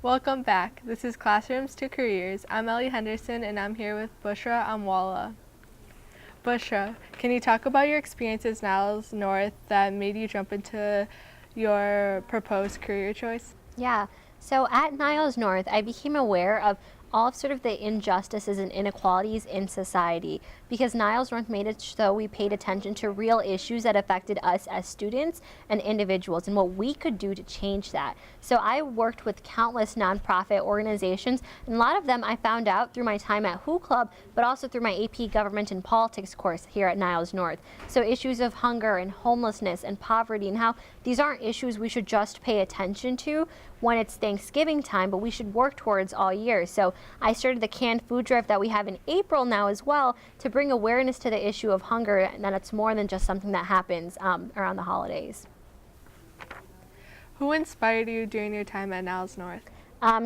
Welcome back. This is Classrooms to Careers. I'm Ellie Henderson and I'm here with Bushra Amiwala. Bushra, can you talk about your experiences Niles North that made you jump into your proposed career choice? Yeah, so at Niles North, I became aware of all of sort of the injustices and inequalities in society because Niles North made it so we paid attention to real issues that affected us as students and individuals and what we could do to change that. So I worked with countless nonprofit organizations, and a lot of them I found out through my time at Who Club, but also through my AP Government and Politics course here at Niles North. So issues of hunger and homelessness and poverty and how these aren't issues we should just pay attention to when it's Thanksgiving time, but we should work towards all year. So I started the canned food drive that we have in April now as well to bring awareness to the issue of hunger and that it's more than just something that happens around the holidays. Who inspired you during your time at Niles North?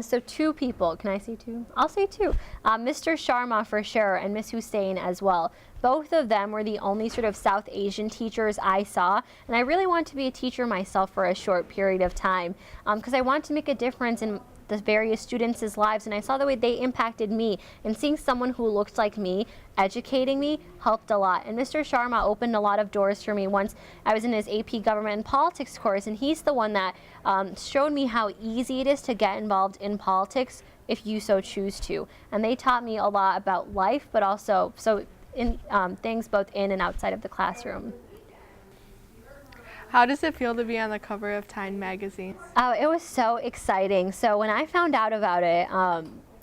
So two people. Can I say two? I'll say two. Mr. Sharma for sure and Miss Hussein as well. Both of them were the only sort of South Asian teachers I saw, and I really wanted to be a teacher myself for a short period of time because I wanted to make a difference in the various students' lives, and I saw the way they impacted me, and seeing someone who looked like me educating me helped a lot. And Mr. Sharma opened a lot of doors for me once I was in his AP Government and Politics course, and he's the one that showed me how easy it is to get involved in politics if you so choose to. And they taught me a lot about life, but also in things both in and outside of the classroom. How does it feel to be on the cover of Time magazine? Oh, it was so exciting. So when I found out about it,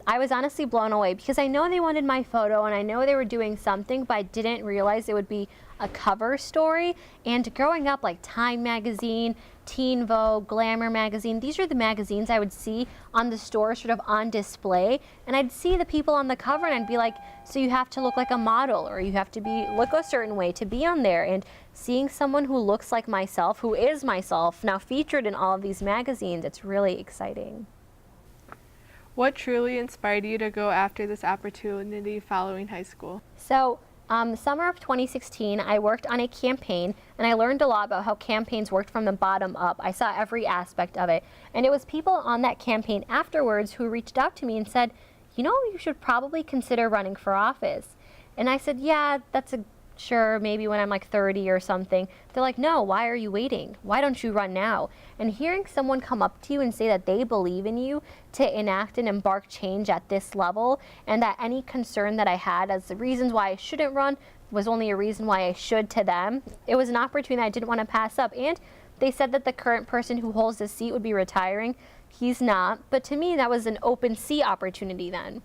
I was honestly blown away because I know they wanted my photo and I know they were doing something, but I didn't realize it would be a cover story. And growing up, like Time magazine, Teen Vogue, Glamour magazine, these are the magazines I would see on the store sort of on display, and I'd see the people on the cover and I'd be like, so you have to look like a model or you have to look a certain way to be on there. And seeing someone who looks like myself, who is myself, now featured in all of these magazines, it's really exciting. What truly inspired you to go after this opportunity following high school? So the summer of 2016, I worked on a campaign and I learned a lot about how campaigns worked from the bottom up. I saw every aspect of it. And it was people on that campaign afterwards who reached out to me and said, you know, you should probably consider running for office. And I said, yeah, sure, maybe when I'm like 30 or something. They're like, no, why are you waiting? Why don't you run now? And hearing someone come up to you and say that they believe in you to enact and embark change at this level, and that any concern that I had as the reasons why I shouldn't run was only a reason why I should to them, it was an opportunity that I didn't want to pass up. And they said that the current person who holds this seat would be retiring. He's not, but to me that was an open seat opportunity then.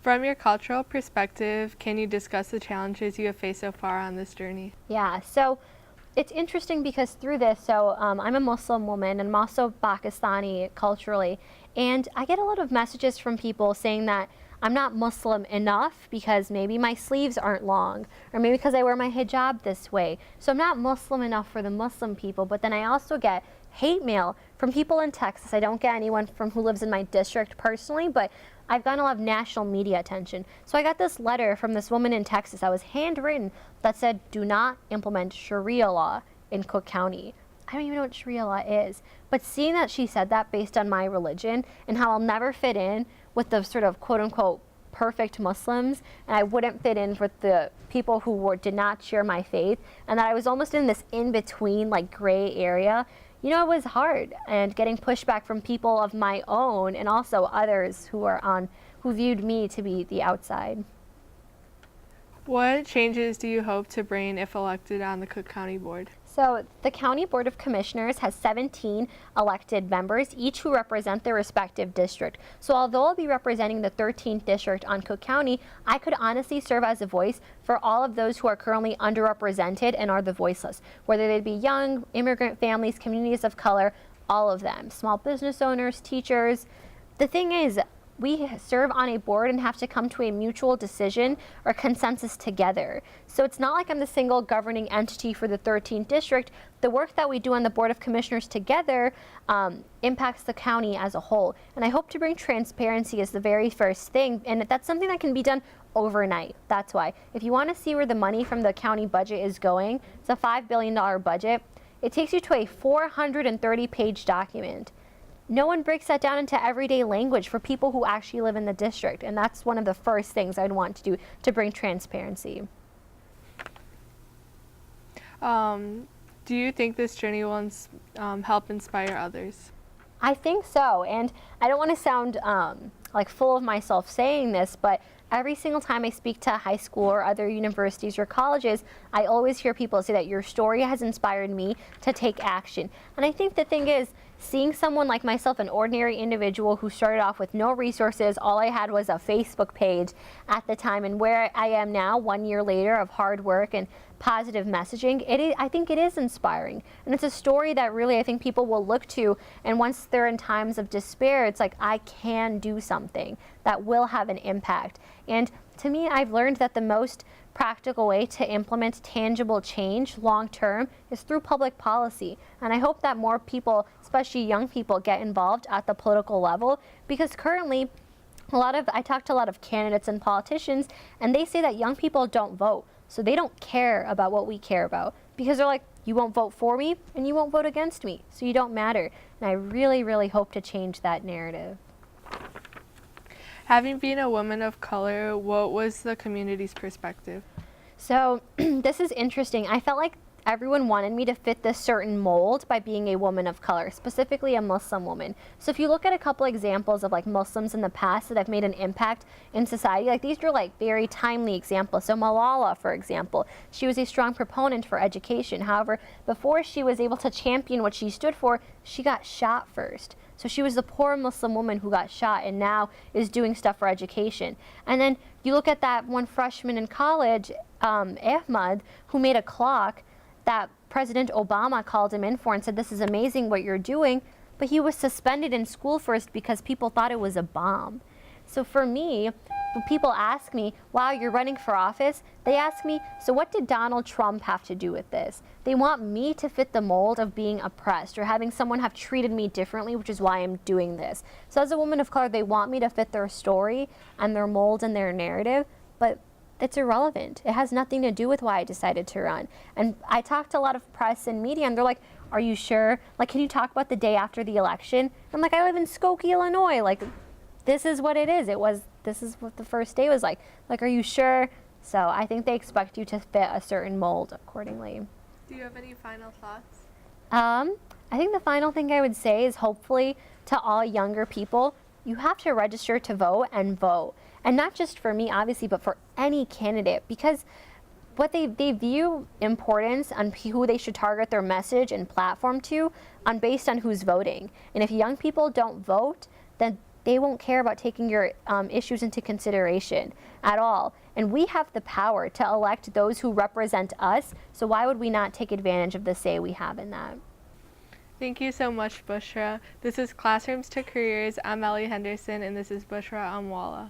From your cultural perspective, can you discuss the challenges you have faced so far on this journey? Yeah, so it's interesting because through this, I'm a Muslim woman and I'm also Pakistani culturally, and I get a lot of messages from people saying that I'm not Muslim enough because maybe my sleeves aren't long, or maybe because I wear my hijab this way. So I'm not Muslim enough for the Muslim people, but then I also get hate mail from people in Texas. I don't get anyone from who lives in my district personally, but I've gotten a lot of national media attention. So I got this letter from this woman in Texas that was handwritten that said, do not implement Sharia law in Cook County. I don't even know what Sharia law is. But seeing that she said that based on my religion and how I'll never fit in with the sort of quote unquote perfect Muslims, and I wouldn't fit in with the people who did not share my faith, and that I was almost in this in-between like gray area, you know, it was hard, and getting pushback from people of my own and also others who viewed me to be the outside. What changes do you hope to bring if elected on the Cook County Board? So the County Board of Commissioners has 17 elected members, each who represent their respective district. So although I'll be representing the 13th district on Cook County, I could honestly serve as a voice for all of those who are currently underrepresented and are the voiceless, whether they be young, immigrant families, communities of color, all of them, small business owners, teachers. The thing is, we serve on a board and have to come to a mutual decision or consensus together. So it's not like I'm the single governing entity for the 13th district. The work that we do on the Board of Commissioners together impacts the county as a whole. And I hope to bring transparency as the very first thing, and that's something that can be done overnight. That's why. If you want to see where the money from the county budget is going, it's a $5 billion budget. It takes you to a 430-page document. no one breaks that down into everyday language for people who actually live in the district. And that's one of the first things I'd want to do to bring transparency. Do you think this journey will help inspire others? I think so, and I don't want to sound like full of myself saying this, but every single time I speak to high school or other universities or colleges, I always hear people say that your story has inspired me to take action. And I think the thing is, seeing someone like myself, an ordinary individual who started off with no resources, all I had was a Facebook page at the time, and where I am now, 1 year later of hard work and positive messaging, I think it is inspiring. And it's a story that really I think people will look to, and once they're in times of despair, it's like, I can do something that will have an impact. And to me, I've learned that the most practical way to implement tangible change long term is through public policy. And I hope that more people, especially young people, get involved at the political level, because currently I talk to a lot of candidates and politicians, and they say that young people don't vote. So they don't care about what we care about, because they're like, you won't vote for me and you won't vote against me, so you don't matter. And I really, really hope to change that narrative. Having been a woman of color, what was the community's perspective? So this is interesting. I felt like everyone wanted me to fit this certain mold by being a woman of color, specifically a Muslim woman. So if you look at a couple examples of like Muslims in the past that have made an impact in society, like these are like very timely examples. So Malala, for example, she was a strong proponent for education. However, before she was able to champion what she stood for, she got shot first. So she was the poor Muslim woman who got shot and now is doing stuff for education. And then you look at that one freshman in college, Ahmad, who made a clock that President Obama called him in for and said, this is amazing what you're doing, but he was suspended in school first because people thought it was a bomb. So for me, when people ask me, wow, you're running for office, they ask me, so what did Donald Trump have to do with this? They want me to fit the mold of being oppressed or having someone have treated me differently, which is why I'm doing this. So as a woman of color, they want me to fit their story and their mold and their narrative, but it's irrelevant. It has nothing to do with why I decided to run. And I talked to a lot of press and media, and they're like, are you sure? Like, can you talk about the day after the election? I'm like, I live in Skokie, Illinois. Like, this is what it is. This is what the first day was like. Like, are you sure? So I think they expect you to fit a certain mold accordingly. Do you have any final thoughts? I think the final thing I would say is, hopefully to all younger people, you have to register to vote and vote. And not just for me, obviously, but for any candidate, because what they view importance on who they should target their message and platform to based on who's voting. And if young people don't vote, then they won't care about taking your issues into consideration at all. And we have the power to elect those who represent us, so why would we not take advantage of the say we have in that? Thank you so much, Bushra. This is Classrooms to Careers. I'm Ellie Henderson, and this is Bushra Amwala.